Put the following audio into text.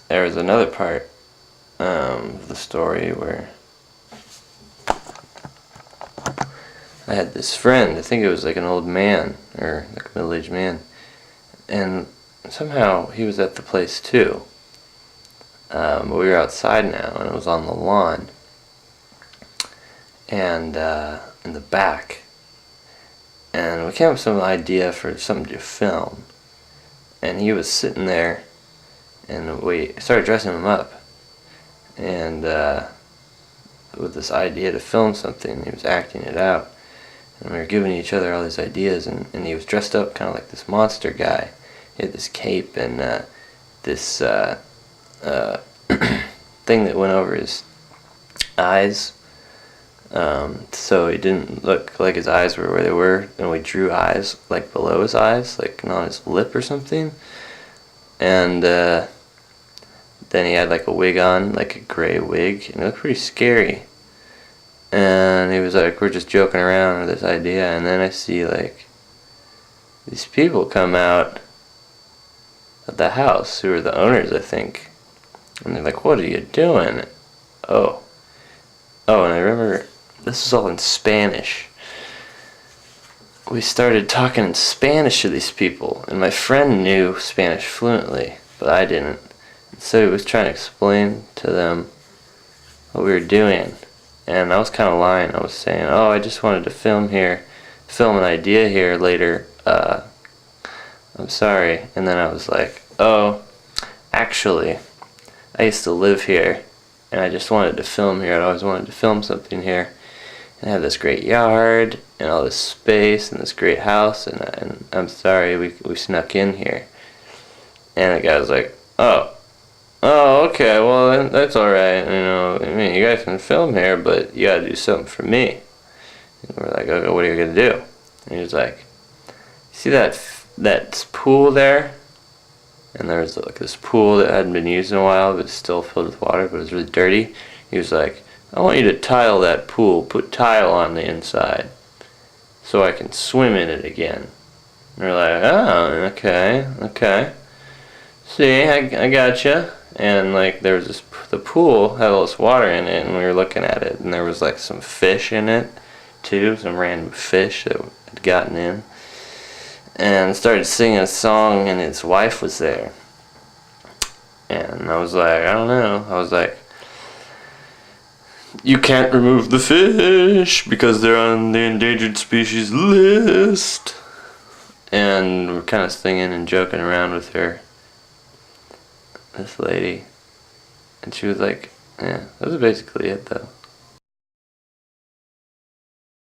there was another part of the story where I had this friend. I think it was like an old man or like a middle-aged man, and somehow he was at the place too. But we were outside now, and it was on the lawn, and in the back, and we came up with some idea for something to film, and he was sitting there, and we started dressing him up, and with this idea to film something, he was acting it out. And we were giving each other all these ideas, and he was dressed up kind of like this monster guy. He had this cape and this thing that went over his eyes, so he didn't look like his eyes were where they were, and we drew eyes like below his eyes, like on his lip or something. And then he had like a wig on, like a gray wig, and it looked pretty scary. And he was like, we're just joking around with this idea, and then I see like these people come out of the house who are the owners, I think, and they're like, what are you doing? Oh, and I remember this was all in Spanish. We started talking in Spanish to these people, and my friend knew Spanish fluently, but I didn't. So he was trying to explain to them what we were doing. And I was kind of lying. I was saying, oh, I just wanted to film an idea here later. I'm sorry. And then I was like, oh, actually, I used to live here, and I just wanted to film here. I always wanted to film something here. And I have this great yard, and all this space, and this great house, and I'm sorry we snuck in here. And the guy was like, oh, okay, well, that's alright, I mean, you guys can film here, but you gotta do something for me. And we're like, okay, what are you gonna do? And he was like, see that pool there? And there was like this pool that hadn't been used in a while, but it's still filled with water, but it was really dirty. He was like, I want you to tile that pool, put tile on the inside, so I can swim in it again. And we're like, oh, okay. See, I gotcha. And like there was the pool had all this water in it, and we were looking at it, and there was like some fish in it too, some random fish that had gotten in, and started singing a song, and his wife was there, and I was like, I don't know, I was like, you can't remove the fish because they're on the endangered species list, and we're kind of singing and joking around with her, this lady, and she was like, yeah, that was basically it though.